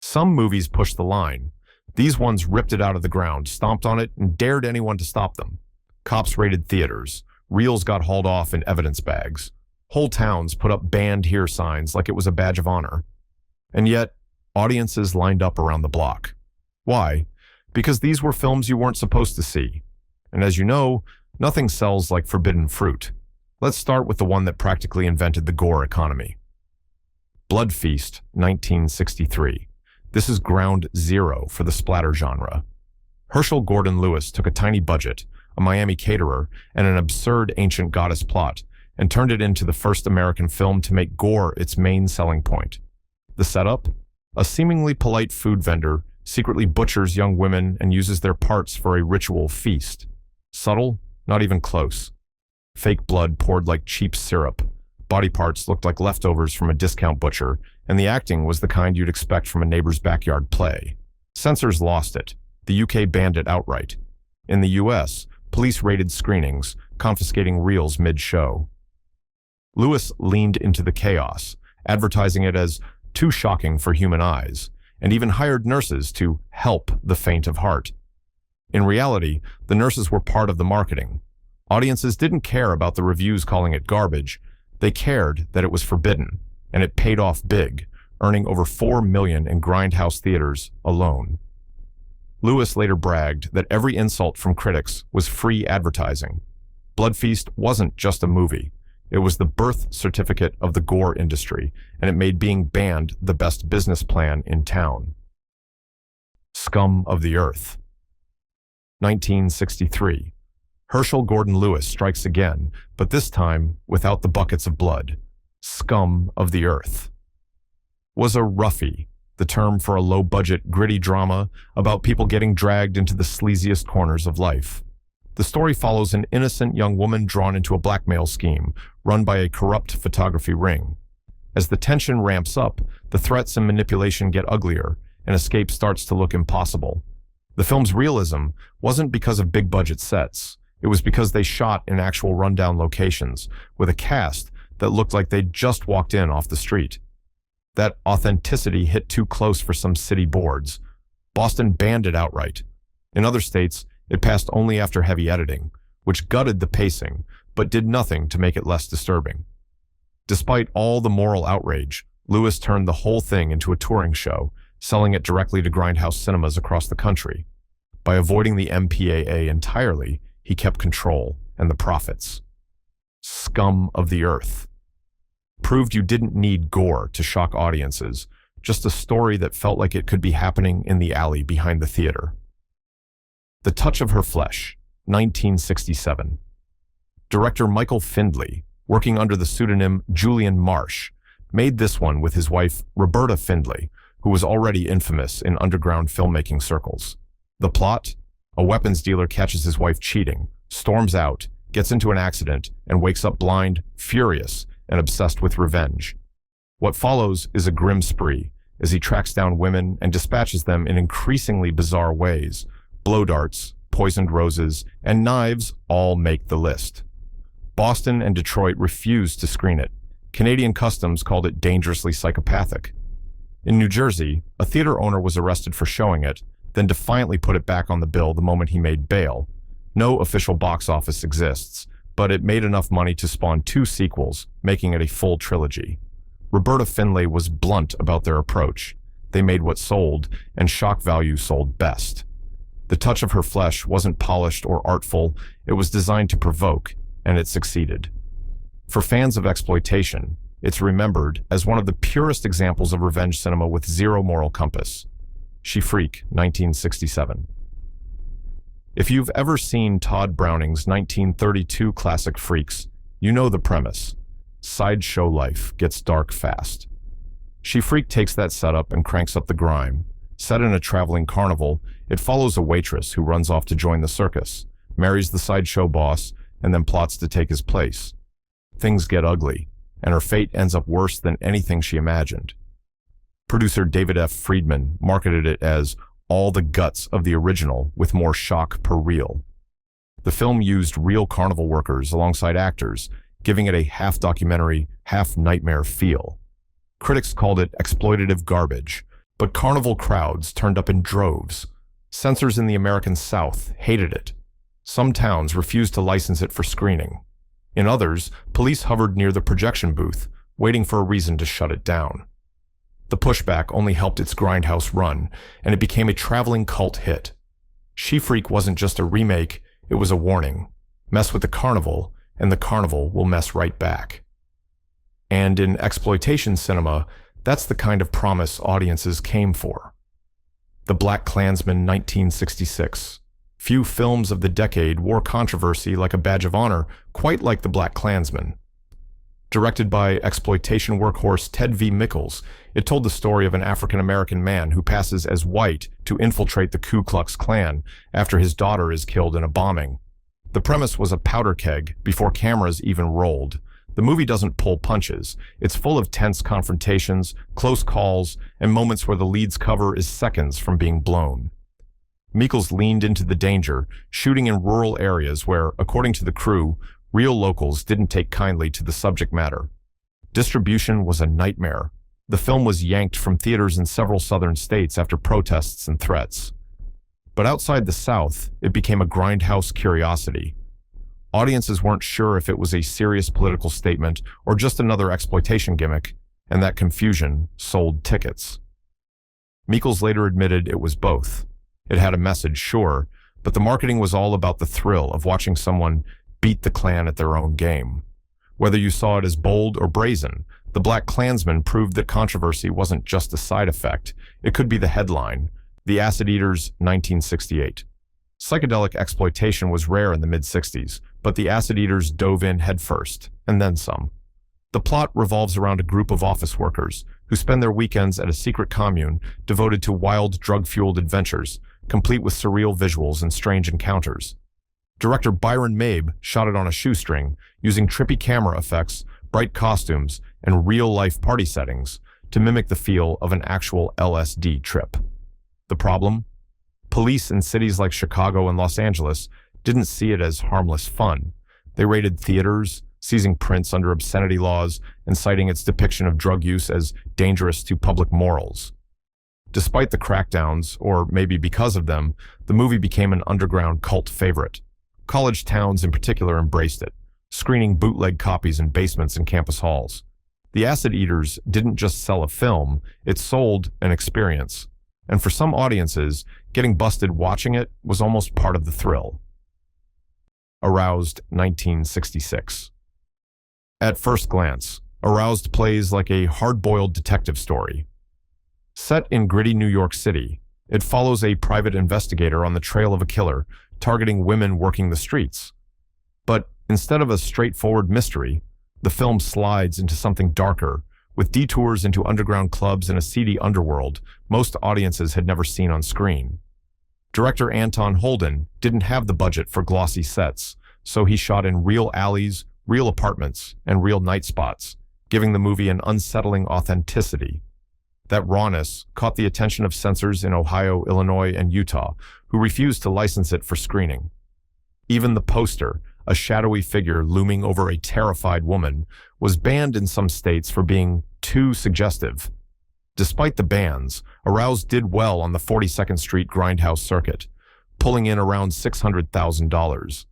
Some movies pushed the line. These ones ripped it out of the ground, stomped on it, and dared anyone to stop them. Cops raided theaters. Reels got hauled off in evidence bags. Whole towns put up "banned here" signs like it was a badge of honor. And yet, audiences lined up around the block. Why? Because these were films you weren't supposed to see. And as you know, nothing sells like forbidden fruit. Let's start with the one that practically invented the gore economy. Blood Feast, 1963. This is ground zero for the splatter genre. Herschel Gordon Lewis took a tiny budget, a Miami caterer, and an absurd ancient goddess plot, and turned it into the first American film to make gore its main selling point. The setup? A seemingly polite food vendor secretly butchers young women and uses their parts for a ritual feast. Subtle? Not even close. Fake blood poured like cheap syrup. Body parts looked like leftovers from a discount butcher, and the acting was the kind you'd expect from a neighbor's backyard play. Censors lost it. The UK banned it outright. In the US, police raided screenings, confiscating reels mid-show. Lewis leaned into the chaos, advertising it as too shocking for human eyes, and even hired nurses to help the faint of heart. In reality, the nurses were part of the marketing. Audiences didn't care about the reviews calling it garbage. They cared that it was forbidden, and it paid off big, earning over $4 million in grindhouse theaters alone. Lewis later bragged that every insult from critics was free advertising. Blood Feast wasn't just a movie. It was the birth certificate of the gore industry, and it made being banned the best business plan in town. Scum of the Earth. 1963. Herschel Gordon Lewis strikes again, but this time without the buckets of blood. Scum of the Earth. Was a roughie, the term for a low-budget, gritty drama about people getting dragged into the sleaziest corners of life. The story follows an innocent young woman drawn into a blackmail scheme run by a corrupt photography ring. As the tension ramps up, the threats and manipulation get uglier, and escape starts to look impossible. The film's realism wasn't because of big-budget sets. It was because they shot in actual rundown locations, with a cast that looked like they'd just walked in off the street. That authenticity hit too close for some city boards. Boston banned it outright. In other states, it passed only after heavy editing, which gutted the pacing, but did nothing to make it less disturbing. Despite all the moral outrage, Lewis turned the whole thing into a touring show, selling it directly to grindhouse cinemas across the country. By avoiding the MPAA entirely, he kept control and the profits. Scum of the Earth. Proved you didn't need gore to shock audiences, just a story that felt like it could be happening in the alley behind the theater. The Touch of Her Flesh, 1967. Director Michael Findley, working under the pseudonym Julian Marsh, made this one with his wife Roberta Findley, who was already infamous in underground filmmaking circles. The plot? A weapons dealer catches his wife cheating, storms out, gets into an accident, and wakes up blind, furious, and obsessed with revenge. What follows is a grim spree, as he tracks down women and dispatches them in increasingly bizarre ways. Blow darts, poisoned roses, and knives all make the list. Boston and Detroit refused to screen it. Canadian Customs called it dangerously psychopathic. In New Jersey, a theater owner was arrested for showing it, then defiantly put it back on the bill the moment he made bail. No official box office exists, but it made enough money to spawn 2 sequels, making it a full trilogy. Roberta Findley was blunt about their approach. They made what sold, and shock value sold best. The Touch of Her Flesh wasn't polished or artful, it was designed to provoke, and it succeeded. For fans of exploitation, it's remembered as one of the purest examples of revenge cinema with zero moral compass. She Freak, 1967. If you've ever seen Todd Browning's 1932 classic Freaks, you know the premise. Sideshow life gets dark fast. She Freak takes that setup and cranks up the grime. Set in a traveling carnival, it follows a waitress who runs off to join the circus, marries the sideshow boss, and then plots to take his place. Things get ugly, and her fate ends up worse than anything she imagined. Producer David F. Friedman marketed it as all the guts of the original with more shock per reel. The film used real carnival workers alongside actors, giving it a half-documentary, half-nightmare feel. Critics called it exploitative garbage, But carnival crowds turned up in droves. Censors in the American South hated it. Some towns refused to license it for screening. In others, police hovered near the projection booth, waiting for a reason to shut it down. The Pushback only helped its grindhouse run, and it became a traveling cult hit. She-Freak wasn't just a remake, it was a warning. Mess with the carnival, and the carnival will mess right back. And in exploitation cinema, that's the kind of promise audiences came for. The Black Klansman 1966. Few films of the decade wore controversy like a badge of honor, quite like The Black Klansman. Directed by exploitation workhorse Ted V. Mickles, it told the story of an African-American man who passes as white to infiltrate the Ku Klux Klan after his daughter is killed in a bombing. The premise was a powder keg before cameras even rolled. The movie doesn't pull punches. It's full of tense confrontations, close calls, and moments where the lead's cover is seconds from being blown. Mickles leaned into the danger, shooting in rural areas where, according to the crew, real locals didn't take kindly to the subject matter. Distribution was a nightmare. The film was yanked from theaters in several southern states after protests and threats. But outside the South, it became a grindhouse curiosity. Audiences weren't sure if it was a serious political statement or just another exploitation gimmick, and that confusion sold tickets. Mickles later admitted it was both. It had a message, sure, but the marketing was all about the thrill of watching someone beat the Klan at their own game. Whether you saw it as bold or brazen, the Black Klansman proved that controversy wasn't just a side effect. It could be the headline. The Acid Eaters, 1968. Psychedelic exploitation was rare in the mid-60s, but the Acid Eaters dove in headfirst, and then some. The plot revolves around a group of office workers who spend their weekends at a secret commune devoted to wild, drug-fueled adventures, complete with surreal visuals and strange encounters. Director Byron Mabe shot it on a shoestring, using trippy camera effects, bright costumes, and real-life party settings to mimic the feel of an actual LSD trip. The problem? Police in cities like Chicago and Los Angeles didn't see it as harmless fun. They raided theaters, seizing prints under obscenity laws, and citing its depiction of drug use as dangerous to public morals. Despite the crackdowns, or maybe because of them, the movie became an underground cult favorite. College towns in particular embraced it, screening bootleg copies in basements and campus halls. The Acid Eaters didn't just sell a film, it sold an experience. And for some audiences, getting busted watching it was almost part of the thrill. Aroused, 1966. At first glance, Aroused plays like a hard-boiled detective story. Set in gritty New York City, it follows a private investigator on the trail of a killer targeting women working the streets. But instead of a straightforward mystery, the film slides into something darker, with detours into underground clubs and a seedy underworld most audiences had never seen on screen. Director Anton Holden didn't have the budget for glossy sets, so he shot in real alleys, real apartments, and real night spots, giving the movie an unsettling authenticity. That rawness caught the attention of censors in Ohio, Illinois, and Utah, who refused to license it for screening. Even the poster, a shadowy figure looming over a terrified woman, was banned in some states for being too suggestive. Despite the bans, Aroused did well on the 42nd Street grindhouse circuit, pulling in around $600,000.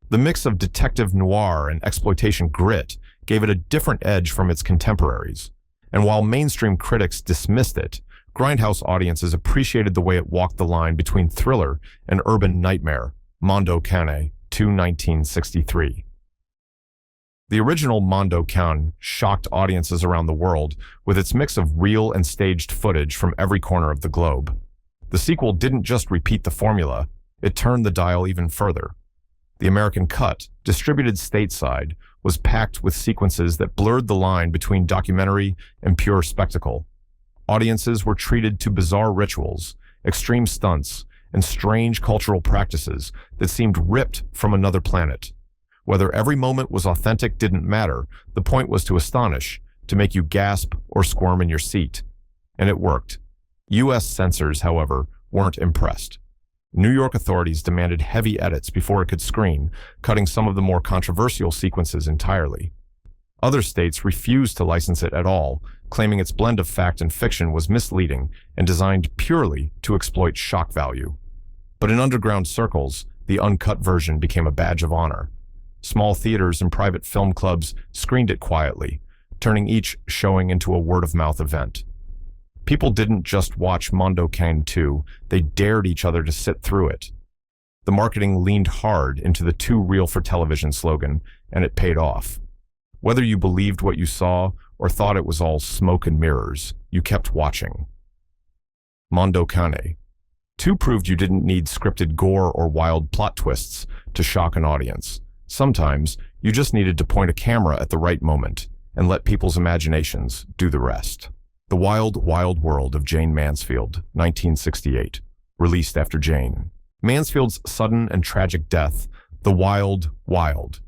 The mix of detective noir and exploitation grit gave it a different edge from its contemporaries. And while mainstream critics dismissed it, grindhouse audiences appreciated the way it walked the line between thriller and urban nightmare. Mondo Cane, 1963. The original Mondo Cane shocked audiences around the world with its mix of real and staged footage from every corner of the globe. The sequel didn't just repeat the formula, it turned the dial even further. The American cut, distributed stateside, was packed with sequences that blurred the line between documentary and pure spectacle. Audiences were treated to bizarre rituals, extreme stunts, and strange cultural practices that seemed ripped from another planet. Whether every moment was authentic didn't matter. The point was to astonish, to make you gasp or squirm in your seat. And it worked. U.S. censors, however, weren't impressed. New York authorities demanded heavy edits before it could screen, cutting some of the more controversial sequences entirely. Other states refused to license it at all, claiming its blend of fact and fiction was misleading and designed purely to exploit shock value. But in underground circles, the uncut version became a badge of honor. Small theaters and private film clubs screened it quietly, turning each showing into a word-of-mouth event. People didn't just watch Mondo Cane 2, they dared each other to sit through it. The marketing leaned hard into the too real for television slogan, and it paid off. Whether you believed what you saw or thought it was all smoke and mirrors, you kept watching. Mondo Cane 2 proved you didn't need scripted gore or wild plot twists to shock an audience. Sometimes, you just needed to point a camera at the right moment and let people's imaginations do the rest. The Wild, Wild World of Jane Mansfield, 1968, released after Jane. Mansfield's sudden and tragic death, the Wild, Wild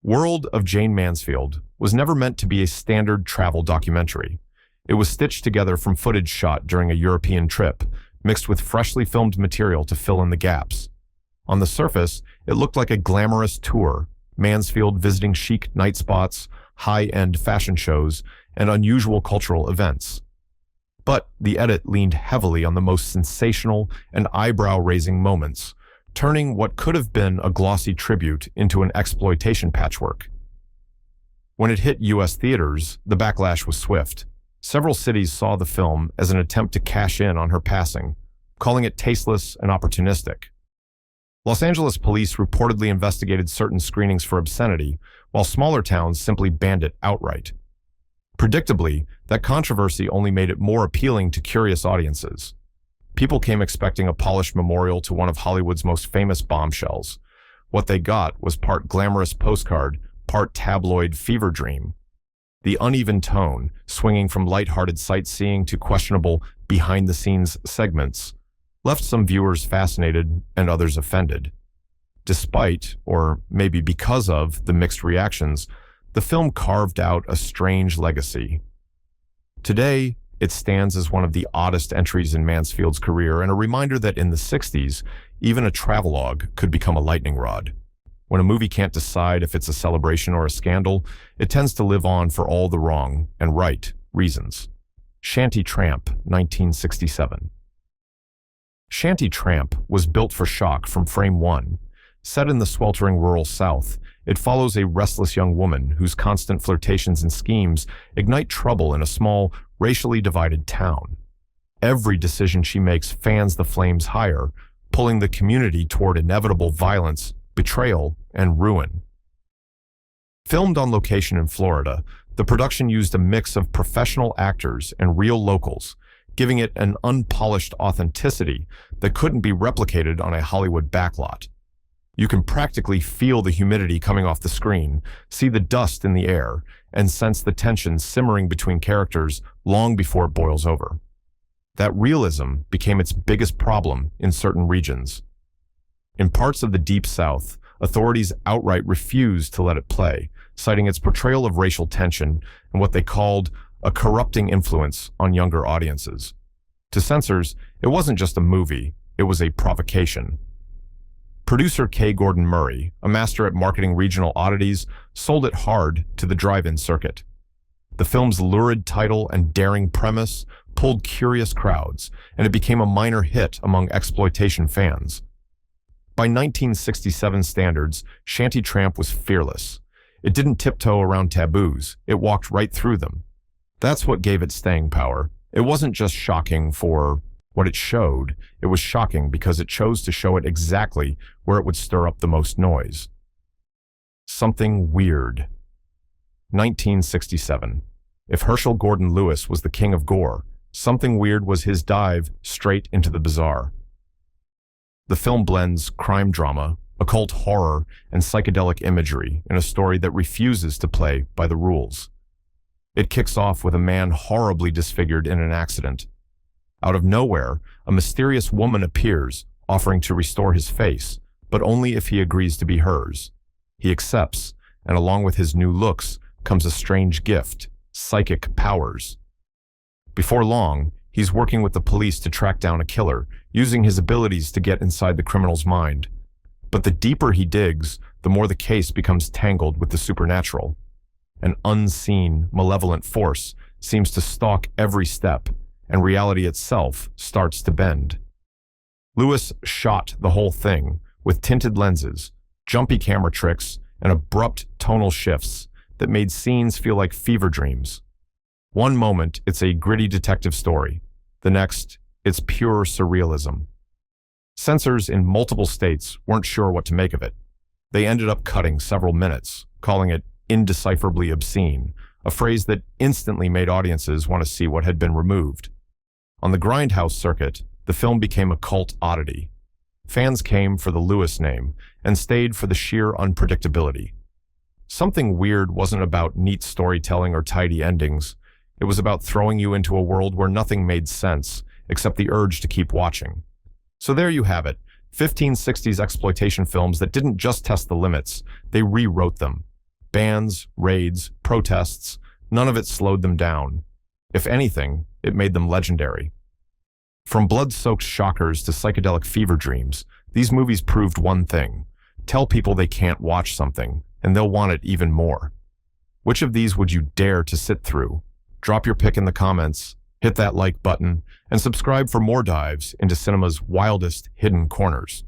World of Jane Mansfield was never meant to be a standard travel documentary. It was stitched together from footage shot during a European trip, mixed with freshly filmed material to fill in the gaps. On the surface, it looked like a glamorous tour, Mansfield visiting chic night spots, high-end fashion shows, and unusual cultural events. But the edit leaned heavily on the most sensational and eyebrow-raising moments, turning what could have been a glossy tribute into an exploitation patchwork. When it hit U.S. theaters, the backlash was swift. Several cities saw the film as an attempt to cash in on her passing, calling it tasteless and opportunistic. Los Angeles police reportedly investigated certain screenings for obscenity, while smaller towns simply banned it outright. Predictably, that controversy only made it more appealing to curious audiences. People came expecting a polished memorial to one of Hollywood's most famous bombshells. What they got was part glamorous postcard, part tabloid fever dream. The uneven tone, swinging from lighthearted sightseeing to questionable behind-the-scenes segments, left some viewers fascinated and others offended. Despite, or maybe because of, the mixed reactions, the film carved out a strange legacy. Today, it stands as one of the oddest entries in Mansfield's career and a reminder that in the 60s, even a travelogue could become a lightning rod. When a movie can't decide if it's a celebration or a scandal, it tends to live on for all the wrong and right reasons. Shanty Tramp, 1967. Shanty Tramp was built for shock from frame one. Set in the sweltering rural South, it follows a restless young woman whose constant flirtations and schemes ignite trouble in a small, racially divided town. Every decision she makes fans the flames higher, pulling the community toward inevitable violence, betrayal, and ruin. Filmed on location in Florida, the production used a mix of professional actors and real locals, giving it an unpolished authenticity that couldn't be replicated on a Hollywood backlot. You can practically feel the humidity coming off the screen, see the dust in the air, and sense the tension simmering between characters long before it boils over. That realism became its biggest problem in certain regions. In parts of the Deep South, authorities outright refused to let it play, citing its portrayal of racial tension and what they called a corrupting influence on younger audiences. To censors, it wasn't just a movie, it was a provocation. Producer K. Gordon Murray, a master at marketing regional oddities, sold it hard to the drive-in circuit. The film's lurid title and daring premise pulled curious crowds, and it became a minor hit among exploitation fans. By 1967 standards, Shanty Tramp was fearless. It didn't tiptoe around taboos, it walked right through them. That's what gave it staying power. It wasn't just shocking for what it showed, it was shocking because it chose to show it exactly where it would stir up the most noise. Something weird. 1967. If Herschel Gordon Lewis was the king of gore, Something Weird was his dive straight into the bizarre. The film blends crime drama, occult horror, and psychedelic imagery in a story that refuses to play by the rules. It kicks off with a man horribly disfigured in an accident. Out of nowhere, a mysterious woman appears, offering to restore his face, but only if he agrees to be hers. He accepts, and along with his new looks comes a strange gift, psychic powers. Before long, he's working with the police to track down a killer, using his abilities to get inside the criminal's mind. But the deeper he digs, the more the case becomes tangled with the supernatural. An unseen, malevolent force seems to stalk every step, and reality itself starts to bend. Lewis shot the whole thing with tinted lenses, jumpy camera tricks, and abrupt tonal shifts that made scenes feel like fever dreams. One moment, it's a gritty detective story. The next, it's pure surrealism. Censors in multiple states weren't sure what to make of it. They ended up cutting several minutes, calling it indecipherably obscene, a phrase that instantly made audiences want to see what had been removed. On the grindhouse circuit, the film became a cult oddity. Fans came for the Lewis name and stayed for the sheer unpredictability. Something weird wasn't about neat storytelling or tidy endings. It was about throwing you into a world where nothing made sense except the urge to keep watching. So there you have it, 15 60s exploitation films that didn't just test the limits, they rewrote them. Bans, raids, protests, none of it slowed them down. If anything, it made them legendary. From blood-soaked shockers to psychedelic fever dreams, these movies proved one thing. Tell people they can't watch something, and they'll want it even more. Which of these would you dare to sit through? Drop your pick in the comments, hit that like button, and subscribe for more dives into cinema's wildest hidden corners.